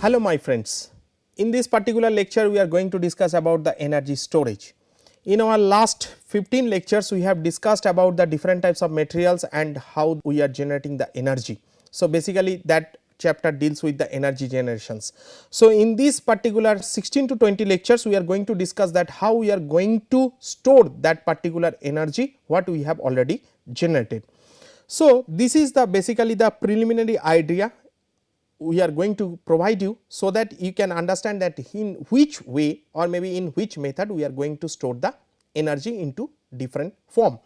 Hello my friends, in this particular lecture we are going to discuss about the energy storage. In our last 15 lectures we have discussed about the different types of materials and how we are generating the energy. So basically that chapter deals with the energy generations. So in this particular 16 to 20 lectures we are going to discuss that how we are going to store that particular energy what we have already generated. So this is the basically the preliminary idea we are going to provide you, so that you can understand that in which way or maybe in which method we are going to store the energy into different form.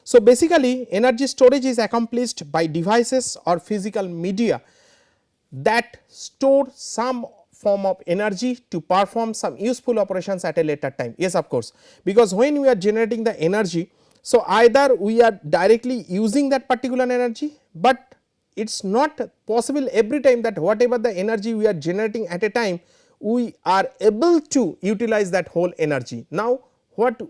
So basically energy storage is accomplished by devices or physical media that store some form of energy to perform some useful operations at a later time. Yes, of course, because when we are generating the energy, so either we are directly using that particular energy, but it is not possible every time that whatever the energy we are generating at a time we are able to utilize that whole energy. Now what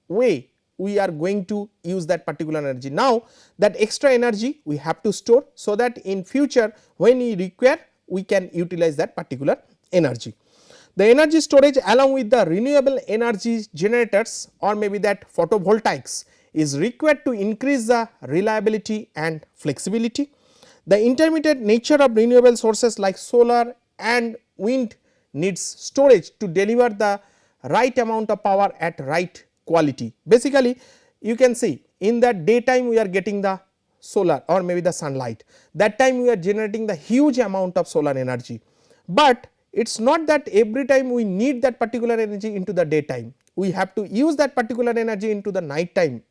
way we are going to use that particular energy? Now that extra energy we have to store, so that in future when we require we can utilize that particular energy. The energy storage along with the renewable energy generators or maybe that photovoltaics is required to increase the reliability and flexibility. The intermittent nature of renewable sources like solar and wind needs storage to deliver the right amount of power at right quality. Basically you can see in the daytime we are getting the solar or maybe the sunlight, that time we are generating the huge amount of solar energy, but it is not that every time we need that particular energy into the daytime, we have to use that particular energy into the night time.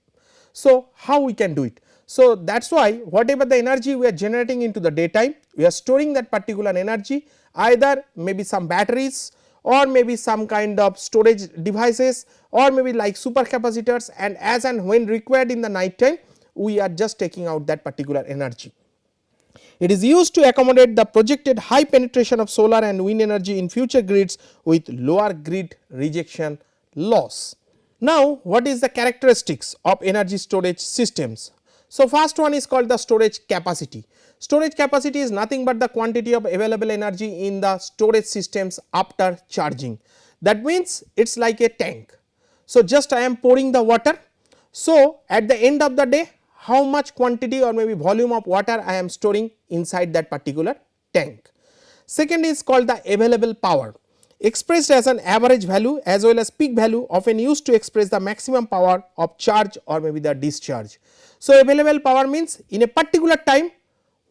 So how we can do it? So that is why whatever the energy we are generating into the daytime, we are storing that particular energy either maybe some batteries or maybe some kind of storage devices or maybe like supercapacitors, and as and when required in the night time we are just taking out that particular energy. It is used to accommodate the projected high penetration of solar and wind energy in future grids with lower grid rejection loss. Now what is the characteristics of energy storage systems? So first one is called the storage capacity. Storage capacity is nothing but the quantity of available energy in the storage systems after charging. That means it is like a tank. So just I am pouring the water. So at the end of the day how much quantity or maybe volume of water I am storing inside that particular tank. Second is called the available power, expressed as an average value as well as peak value, often used to express the maximum power of charge or maybe the discharge. So available power means in a particular time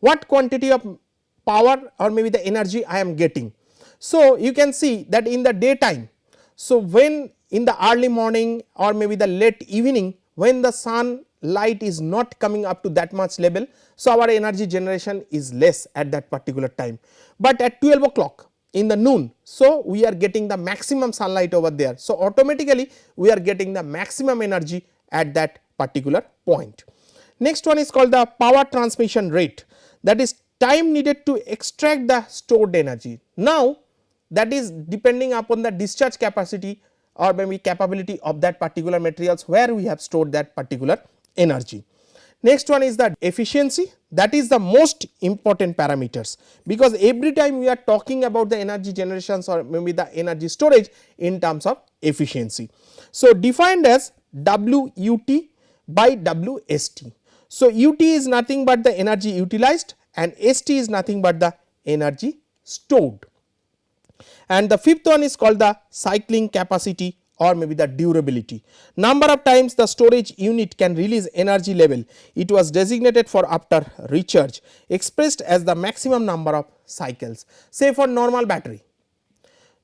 what quantity of power or maybe the energy I am getting. So you can see that in the daytime, so when in the early morning or maybe the late evening when the sun light is not coming up to that much level, so our energy generation is less at that particular time, but at 12 o'clock in the noon, so we are getting the maximum sunlight over there, so automatically we are getting the maximum energy at that particular point. Next one is called the power transmission rate, that is time needed to extract the stored energy. Now that is depending upon the discharge capacity or maybe capability of that particular materials where we have stored that particular energy. Next one is the efficiency, that is the most important parameters, because every time we are talking about the energy generations or maybe the energy storage in terms of efficiency. So defined as WUT by WST. So UT is nothing but the energy utilized and ST is nothing but the energy stored. And the fifth one is called the cycling capacity or maybe the durability, number of times the storage unit can release energy level it was designated for after recharge, expressed as the maximum number of cycles. Say for normal battery,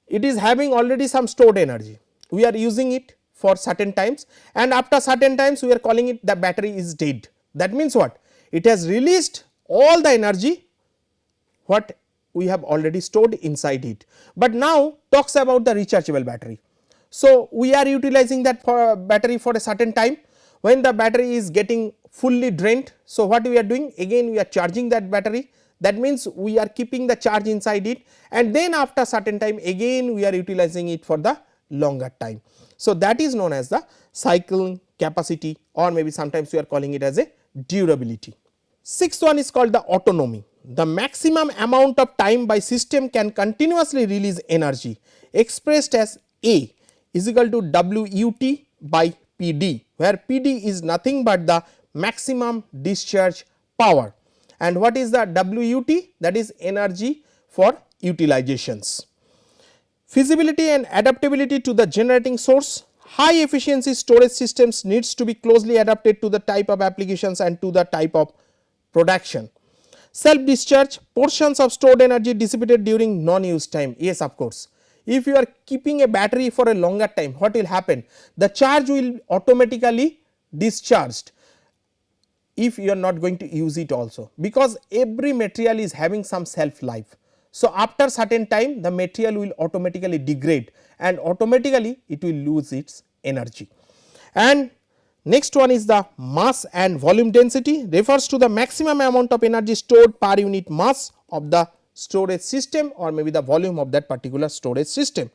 it is having already some stored energy, we are using it for certain times and after certain times we are calling it the battery is dead. That means what? It has released all the energy what we have already stored inside it, but now talks about the rechargeable battery. So we are utilizing that for battery for a certain time, when the battery is getting fully drained, so what we are doing, again we are charging that battery, that means we are keeping the charge inside it and then after certain time again we are utilizing it for the longer time. So that is known as the cycling capacity or maybe sometimes we are calling it as a durability. Sixth one is called the autonomy. the maximum amount of time by system can continuously release energy expressed as A is equal to WUT by PD, where PD is nothing but the maximum discharge power, and what is the WUT? That is energy for utilizations. Feasibility and adaptability to the generating source. High efficiency storage systems needs to be closely adapted to the type of applications and to the type of production. Self discharge, portions of stored energy dissipated during non use time. Yes, of course. If you are keeping a battery for a longer time, what will happen? The charge will automatically discharged if you are not going to use it also, because every material is having some shelf life. So, after certain time the material will automatically degrade and automatically it will lose its energy. And next one is the mass and volume density, refers to the maximum amount of energy stored per unit mass of the storage system or maybe the volume of that particular storage system.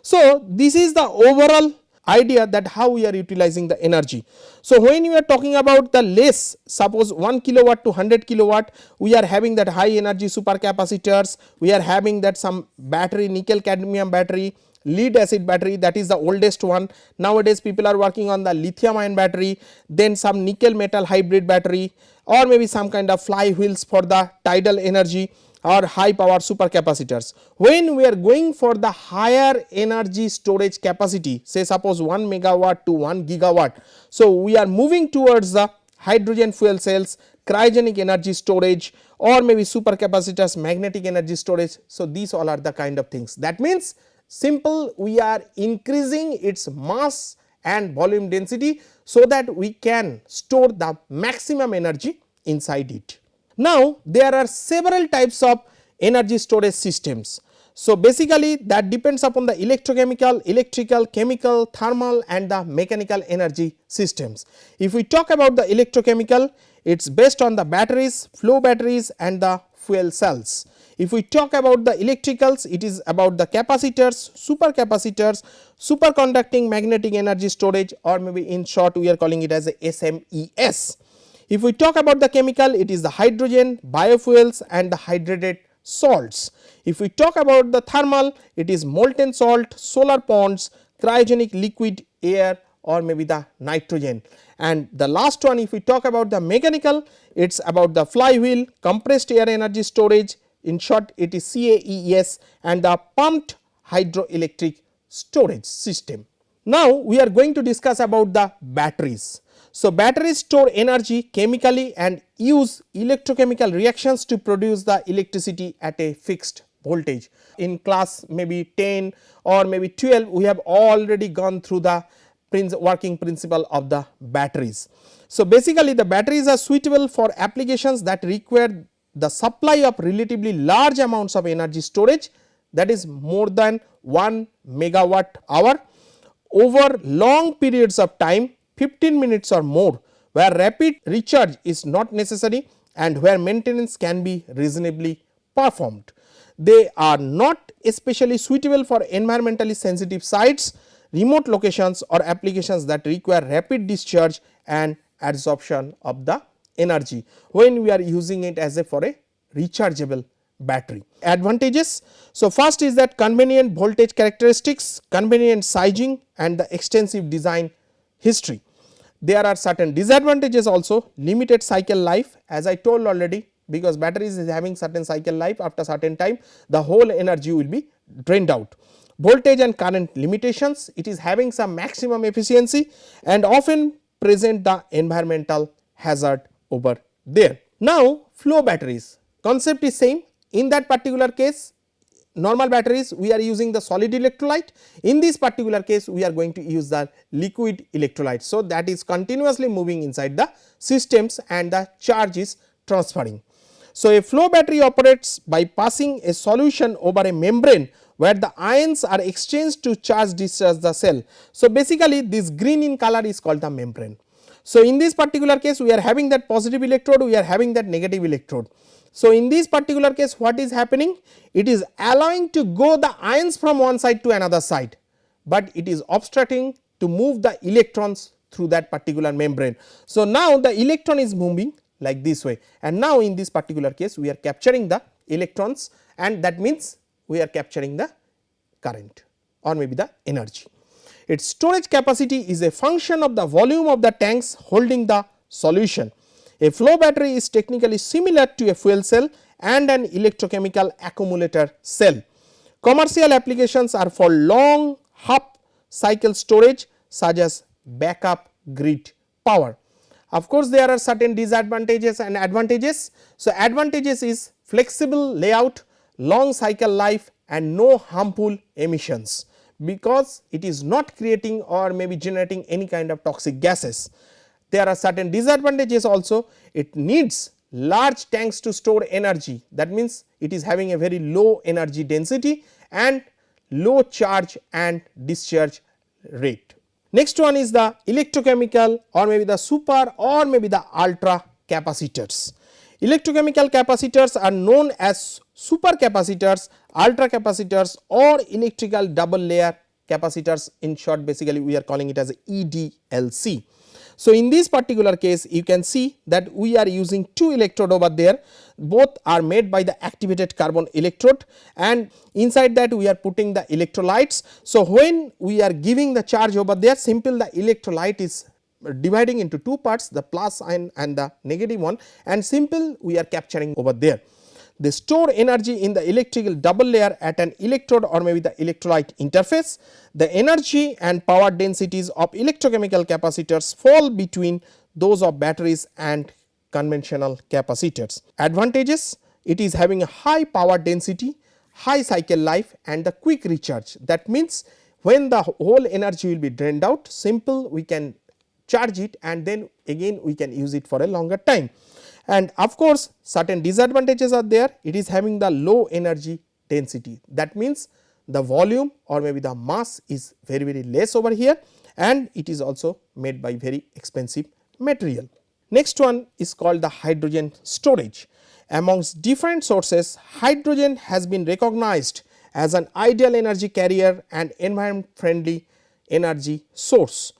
So, this is the overall idea that how we are utilizing the energy. So, when we are talking about the less, suppose 1 kilowatt to 100 kilowatt, we are having that high energy supercapacitors, we are having that some battery, nickel cadmium battery, lead acid battery, that is the oldest one. Nowadays people are working on the lithium ion battery, then some nickel metal hybrid battery, or maybe some kind of flywheels for the tidal energy or high power supercapacitors. When we are going for the higher energy storage capacity, say suppose 1 megawatt to 1 gigawatt, so we are moving towards the hydrogen fuel cells, cryogenic energy storage, or maybe supercapacitors, magnetic energy storage. So, these all are the kind of things. That means simple, we are increasing its mass and volume density so that we can store the maximum energy inside it. Now, there are several types of energy storage systems. So, basically that depends upon the electrochemical, electrical, chemical, thermal and the mechanical energy systems. If we talk about the electrochemical, it is based on the batteries, flow batteries and the fuel cells. If we talk about the electricals, it is about the capacitors, supercapacitors, superconducting magnetic energy storage, or maybe in short we are calling it as a SMES. If we talk about the chemical, it is the hydrogen, biofuels and the hydrated salts. If we talk about the thermal, it is molten salt, solar ponds, cryogenic liquid air or maybe the nitrogen. And the last one, if we talk about the mechanical, it is about the flywheel, compressed air energy storage, in short it is CAES, and the pumped hydroelectric storage system. Now, we are going to discuss about the batteries. So, batteries store energy chemically and use electrochemical reactions to produce the electricity at a fixed voltage. In class maybe 10 or maybe 12, we have already gone through the working principle of the batteries. So, basically the batteries are suitable for applications that require the supply of relatively large amounts of energy storage, that is more than 1 megawatt hour over long periods of time, 15 minutes or more, where rapid recharge is not necessary and where maintenance can be reasonably performed. They are not especially suitable for environmentally sensitive sites, remote locations or applications that require rapid discharge and absorption of the energy when we are using it as a for a rechargeable battery. Advantages. So, first is that convenient voltage characteristics, convenient sizing and the extensive design history. There are certain disadvantages also, limited cycle life, as I told already, because batteries is having certain cycle life, after certain time the whole energy will be drained out. Voltage and current limitations, it is having some maximum efficiency and often present the environmental hazard over there. Now, flow batteries, concept is same. In that particular case, normal batteries we are using the solid electrolyte, in this particular case we are going to use the liquid electrolyte. So, that is continuously moving inside the systems and the charge is transferring. So, a flow battery operates by passing a solution over a membrane where the ions are exchanged to charge discharge the cell. So, basically this green in color is called the membrane. So, in this particular case we are having that positive electrode, we are having that negative electrode. So, in this particular case what is happening? It is allowing to go the ions from one side to another side, but it is obstructing to move the electrons through that particular membrane. So, now the electron is moving like this way, and now in this particular case we are capturing the electrons, and that means we are capturing the current or maybe the energy. Its storage capacity is a function of the volume of the tanks holding the solution. A flow battery is technically similar to a fuel cell and an electrochemical accumulator cell. Commercial applications are for long half cycle storage such as backup grid power. Of course, there are certain disadvantages and advantages. So, advantages is flexible layout, long cycle life and no harmful emissions, because it is not creating or maybe generating any kind of toxic gases. There are certain disadvantages also. It needs large tanks to store energy, that means it is having a very low energy density and low charge and discharge rate. Next one is the electrochemical or maybe the super or maybe the ultra capacitors. Electrochemical capacitors are known as super capacitors, ultra capacitors or electrical double layer capacitors. In short, basically we are calling it as EDLC. So, in this particular case you can see that we are using two electrode over there, both are made by the activated carbon electrode, and inside that we are putting the electrolytes. So, when we are giving the charge over there, simple the electrolyte is dividing into two parts, the plus and the negative one, and simple we are capturing over there. They store energy in the electrical double layer at an electrode or maybe the electrolyte interface. The energy and power densities of electrochemical capacitors fall between those of batteries and conventional capacitors. Advantages: it is having a high power density, high cycle life and the quick recharge. That means when the whole energy will be drained out, simple we can charge it and then again we can use it for a longer time. And of course, certain disadvantages are there. It is having the low energy density, that means the volume or maybe the mass is very less over here, and it is also made by very expensive material. Next one is called the hydrogen storage. Amongst different sources, hydrogen has been recognized as an ideal energy carrier and environment friendly energy source.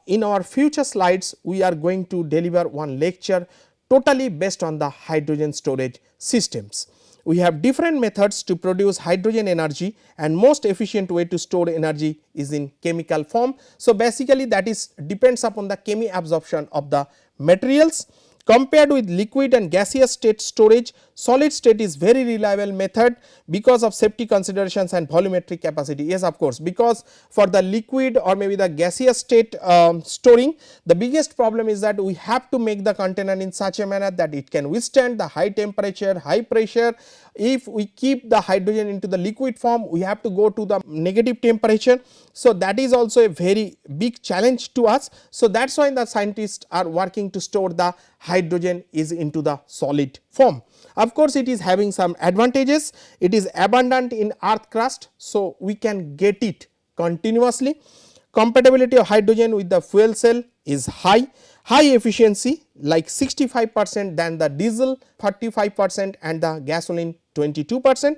In our future slides, we are going to deliver one lecture totally based on the hydrogen storage systems. We have different methods to produce hydrogen energy, and most efficient way to store energy is in chemical form. So, basically that is depends upon the chemi absorption of the materials. Compared with liquid and gaseous state storage, solid state is very reliable method because of safety considerations and volumetric capacity. Yes, of course, because for the liquid or maybe the gaseous state storing, the biggest problem is that we have to make the container in such a manner that it can withstand the high temperature, high pressure. If we keep the hydrogen into the liquid form, we have to go to the negative temperature. So, that is also a very big challenge to us. So, that is why the scientists are working to store the hydrogen is into the solid form. Of course, it is having some advantages. It is abundant in earth crust, so we can get it continuously. Compatibility of hydrogen with the fuel cell is high. High efficiency like 65% than the diesel, 35% and the gasoline 22%.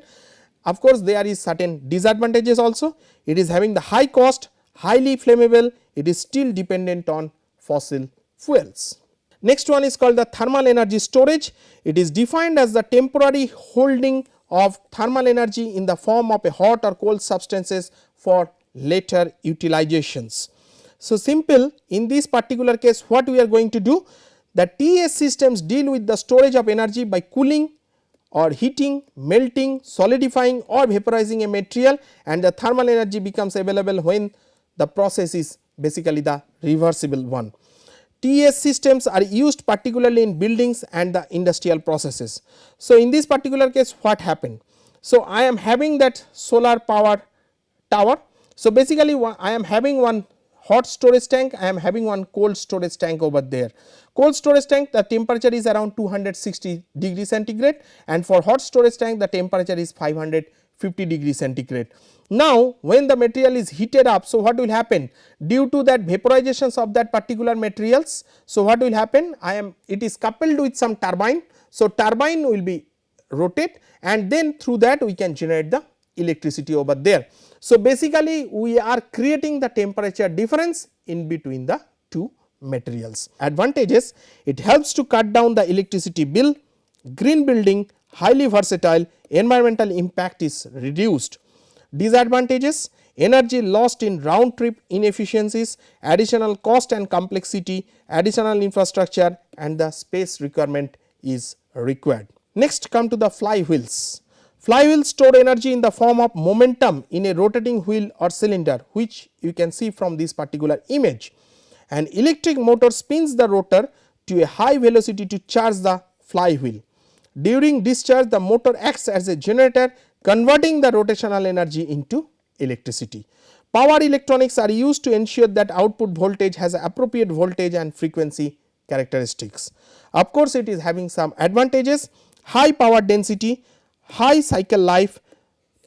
Of course, there is certain disadvantages also. It is having the high cost, highly flammable, it is still dependent on fossil fuels. Next one is called the thermal energy storage. It is defined as the temporary holding of thermal energy in the form of a hot or cold substances for later utilizations. So, simple in this particular case what we are going to do, the TS systems deal with the storage of energy by cooling or heating, melting, solidifying or vaporizing a material, and the thermal energy becomes available when the process is basically the reversible one. TS systems are used particularly in buildings and the industrial processes. So, in this particular case what happened? So, I am having that solar power tower. So, basically I am having one hot storage tank, I am having one cold storage tank over there. Cold storage tank, the temperature is around 260 degrees centigrade, and for hot storage tank the temperature is 550 degrees centigrade. Now, when the material is heated up, so what will happen? Due to that vaporizations of that particular materials, so what will happen? It is coupled with some turbine. So, turbine will be rotate and then through that we can generate the electricity over there. So, basically we are creating the temperature difference in between the two materials. Advantages: it helps to cut down the electricity bill, green building, highly versatile, environmental impact is reduced. Disadvantages: energy lost in round trip inefficiencies, additional cost and complexity, additional infrastructure and the space requirement is required. Next come to the flywheels. Flywheels store energy in the form of momentum in a rotating wheel or cylinder, which you can see from this particular image. An electric motor spins the rotor to a high velocity to charge the flywheel. During discharge, the motor acts as a generator, converting the rotational energy into electricity. Power electronics are used to ensure that output voltage has appropriate voltage and frequency characteristics. Of course, it is having some advantages: high power density, high cycle life,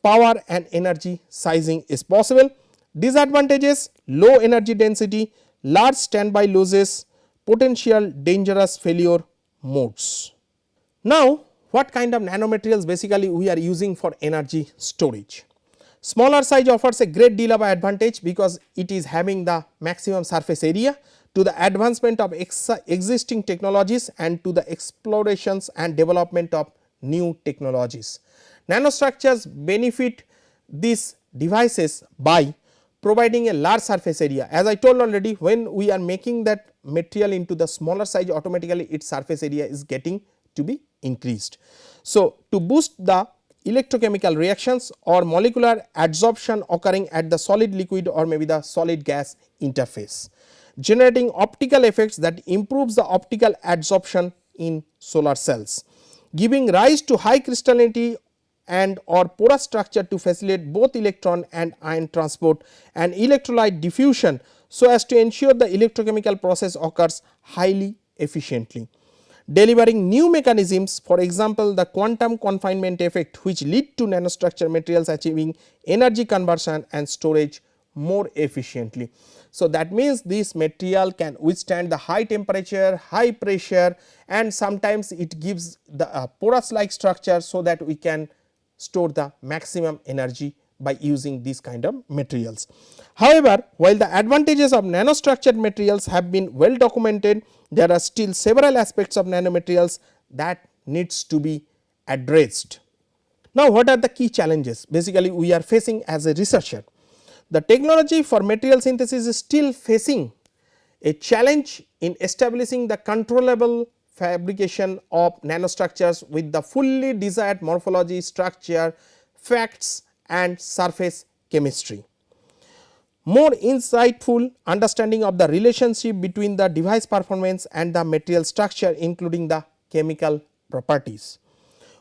power and energy sizing is possible. Disadvantages: low energy density, large standby losses, potential dangerous failure modes. Now, what kind of nanomaterials basically we are using for energy storage? Smaller size offers a great deal of advantage because it is having the maximum surface area, to the advancement of existing technologies and to the explorations and development of new technologies. Nanostructures benefit these devices by providing a large surface area. As I told already, when we are making that material into the smaller size, automatically its surface area is getting to be increased. So, to boost the electrochemical reactions or molecular adsorption occurring at the solid liquid or maybe the solid gas interface, generating optical effects that improves the optical adsorption in solar cells, giving rise to high crystallinity and or porous structure to facilitate both electron and ion transport and electrolyte diffusion, so as to ensure the electrochemical process occurs highly efficiently. Delivering new mechanisms, for example, the quantum confinement effect, which lead to nanostructure materials achieving energy conversion and storage more efficiently. So, that means this material can withstand the high temperature, high pressure, and sometimes it gives the porous like structure, so that we can store the maximum energy by using these kind of materials. However, while the advantages of nanostructured materials have been well documented, there are still several aspects of nanomaterials that needs to be addressed. Now, what are the key challenges basically we are facing as a researcher? The technology for material synthesis is still facing a challenge in establishing the controllable fabrication of nanostructures with the fully desired morphology, structure, facts and surface chemistry. More insightful understanding of the relationship between the device performance and the material structure, including the chemical properties,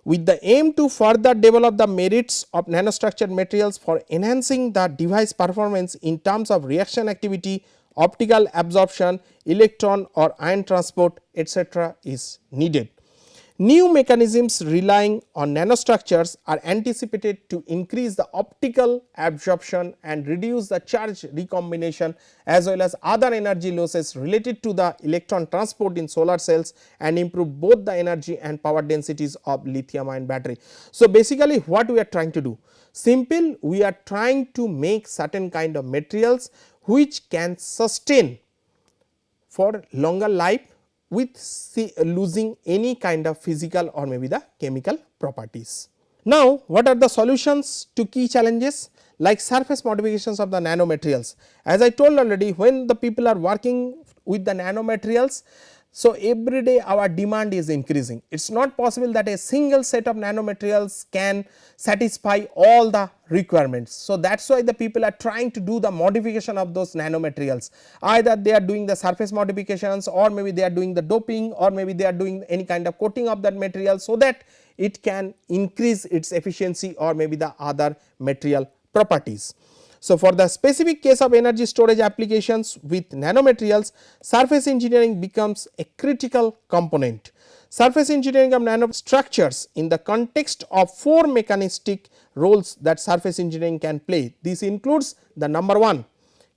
with the aim to further develop the merits of nanostructured materials for enhancing the device performance in terms of reaction activity, optical absorption, electron or ion transport, etc. is needed. New mechanisms relying on nanostructures are anticipated to increase the optical absorption and reduce the charge recombination, as well as other energy losses related to the electron transport in solar cells, and improve both the energy and power densities of lithium ion battery. So, basically what we are trying to do? Simple, we are trying to make certain kind of materials which can sustain for longer life with losing any kind of physical or maybe the chemical properties. Now, what are the solutions to key challenges like surface modifications of the nanomaterials? As I told already, when the people are working with the nanomaterials, so every day our demand is increasing. It is not possible that a single set of nanomaterials can satisfy all the requirements. So, that is why the people are trying to do the modification of those nanomaterials. Either they are doing the surface modifications, or maybe they are doing the doping, or maybe they are doing any kind of coating of that material, so that it can increase its efficiency or maybe the other material properties. So, for the specific case of energy storage applications with nanomaterials, surface engineering becomes a critical component. Surface engineering of nanostructures in the context of 4 mechanistic roles that surface engineering can play. This includes the number 1,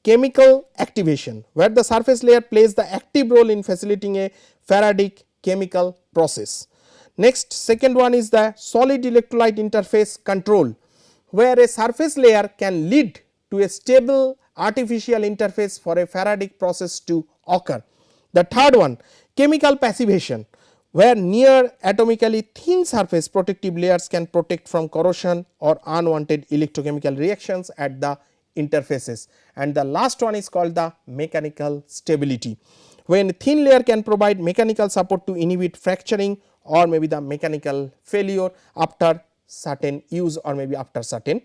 chemical activation, where the surface layer plays the active role in facilitating a Faradic chemical process. Next, second one is the solid electrolyte interface control, where a surface layer can lead to a stable artificial interface for a Faradic process to occur. The third one, chemical passivation, where near atomically thin surface protective layers can protect from corrosion or unwanted electrochemical reactions at the interfaces. And the last one is called the mechanical stability, when thin layer can provide mechanical support to inhibit fracturing or maybe the mechanical failure after certain use or maybe after certain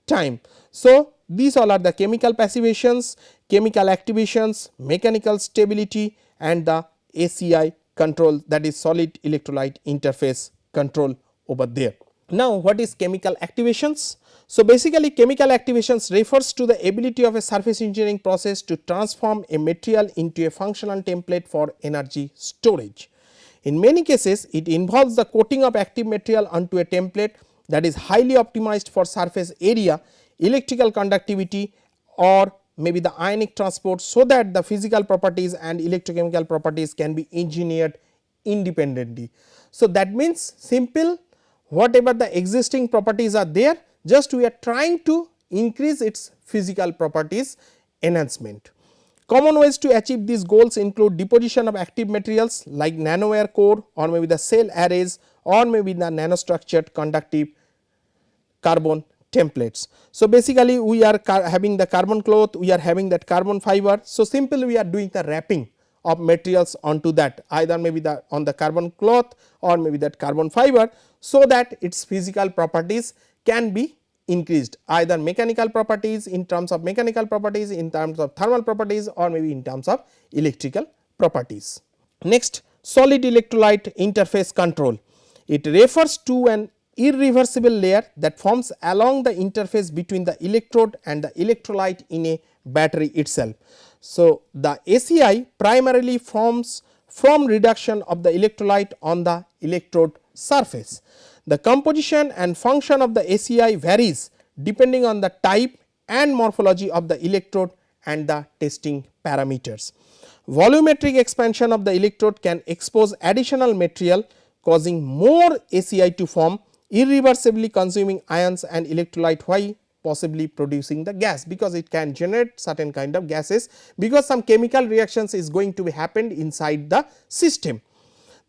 time. So, these all are the chemical passivations, chemical activations, mechanical stability and the ACI control, that is solid electrolyte interface control over there. Now, what is chemical activations? So, basically chemical activations refers to the ability of a surface engineering process to transform a material into a functional template for energy storage. In many cases, it involves the coating of active material onto a template that is highly optimized for surface area, electrical conductivity or maybe the ionic transport, so that the physical properties and electrochemical properties can be engineered independently. So, that means simple, whatever the existing properties are there, just we are trying to increase its physical properties enhancement. Common ways to achieve these goals include deposition of active materials like nanowire core or maybe the cell arrays or maybe the nanostructured conductive carbon templates. So, basically we are having the carbon cloth, we are having that carbon fiber. So, simply we are doing the wrapping of materials onto that, either maybe the on the carbon cloth or maybe that carbon fiber, so that its physical properties can be increased, either mechanical properties, in terms of mechanical properties, in terms of thermal properties or maybe in terms of electrical properties. Next, solid electrolyte interface control. It refers to an irreversible layer that forms along the interface between the electrode and the electrolyte in a battery itself. So, the ACI primarily forms from reduction of the electrolyte on the electrode surface. The composition and function of the ACI varies depending on the type and morphology of the electrode and the testing parameters. Volumetric expansion of the electrode can expose additional material, causing more ACI to form, irreversibly consuming ions and electrolyte, while possibly producing the gas, because it can generate certain kind of gases, because some chemical reactions is going to be happened inside the system.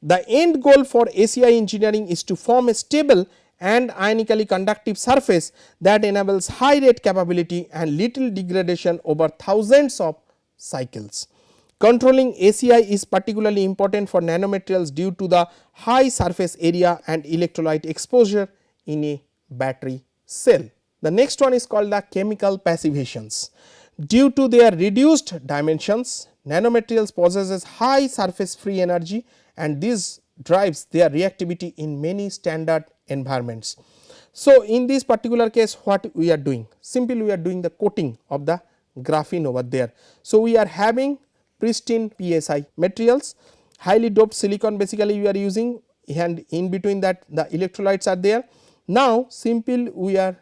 The end goal for ACI engineering is to form a stable and ionically conductive surface that enables high rate capability and little degradation over thousands of cycles. Controlling ACI is particularly important for nanomaterials due to the high surface area and electrolyte exposure in a battery cell. The next one is called the chemical passivations. Due to their reduced dimensions, nanomaterials possesses high surface free energy, and this drives their reactivity in many standard environments. So, in this particular case, what we are doing? Simply we are doing the coating of the graphene over there. So, we are having pristine PSI materials, highly doped silicon basically we are using, and in between that the electrolytes are there. Now, simple we are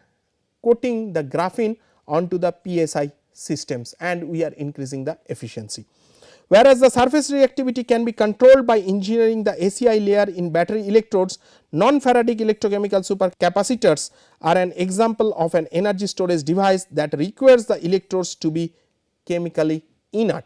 coating the graphene onto the PSI systems and we are increasing the efficiency. Whereas the surface reactivity can be controlled by engineering the ACI layer in battery electrodes, non-Faradic electrochemical supercapacitors are an example of an energy storage device that requires the electrodes to be chemically inert.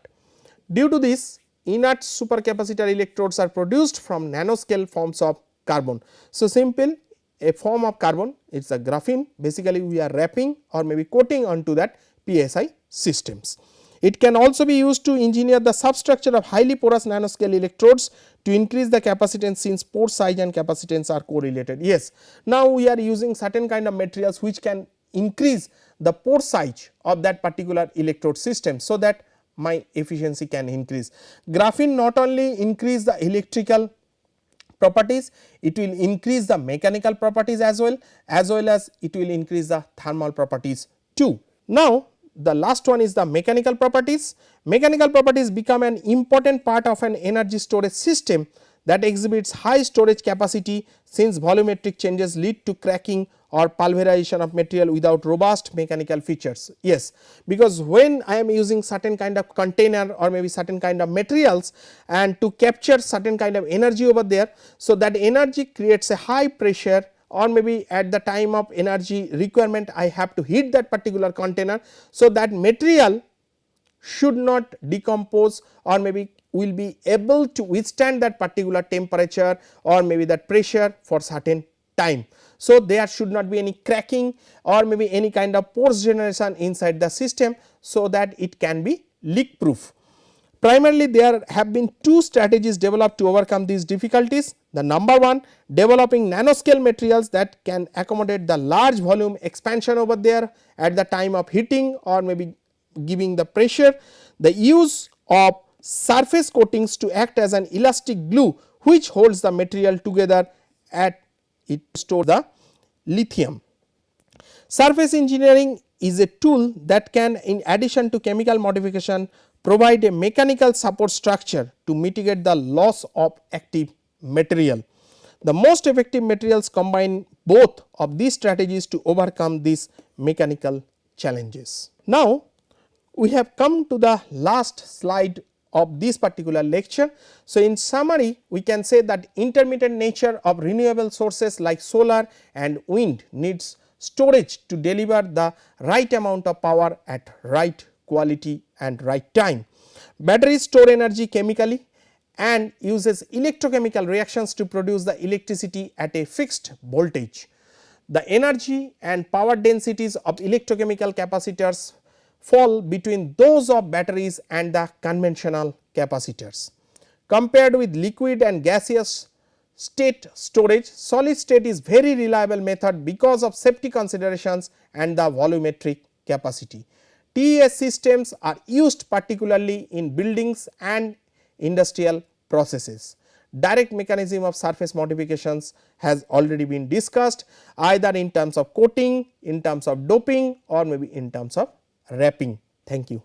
Due to this, inert supercapacitor electrodes are produced from nanoscale forms of carbon. So, simple a form of carbon, it is a graphene, basically we are wrapping or maybe coating onto that PSI systems. It can also be used to engineer the substructure of highly porous nanoscale electrodes to increase the capacitance, since pore size and capacitance are correlated. Yes, now we are using certain kind of materials which can increase the pore size of that particular electrode system, so that my efficiency can increase. Graphene not only increase the electrical properties, it will increase the mechanical properties as well as it will increase the thermal properties too. Now, the last one is the mechanical properties. Mechanical properties become an important part of an energy storage system that exhibits high storage capacity, since volumetric changes lead to cracking or pulverization of material without robust mechanical features. Yes, because when I am using certain kind of container or maybe certain kind of materials and to capture certain kind of energy over there, so that energy creates a high pressure, or maybe at the time of energy requirement I have to heat that particular container. So, that material should not decompose or maybe will be able to withstand that particular temperature or maybe that pressure for certain time. So, there should not be any cracking or maybe any kind of pores generation inside the system, so that it can be leak proof. Primarily, there have been two strategies developed to overcome these difficulties. The number one, developing nanoscale materials that can accommodate the large volume expansion over there at the time of heating or maybe giving the pressure. The use of surface coatings to act as an elastic glue which holds the material together at it store the lithium. Surface engineering is a tool that can, in addition to chemical modification, provide a mechanical support structure to mitigate the loss of active material. The most effective materials combine both of these strategies to overcome these mechanical challenges. Now, we have come to the last slide of this particular lecture. So, in summary, we can say that intermittent nature of renewable sources like solar and wind needs storage to deliver the right amount of power at right quality and right time. Batteries store energy chemically and uses electrochemical reactions to produce the electricity at a fixed voltage. The energy and power densities of electrochemical capacitors fall between those of batteries and the conventional capacitors. Compared with liquid and gaseous state storage, solid state is very reliable method because of safety considerations and the volumetric capacity. TES systems are used particularly in buildings and industrial processes. Direct mechanism of surface modifications has already been discussed, either in terms of coating, in terms of doping or maybe in terms of wrapping. Thank you.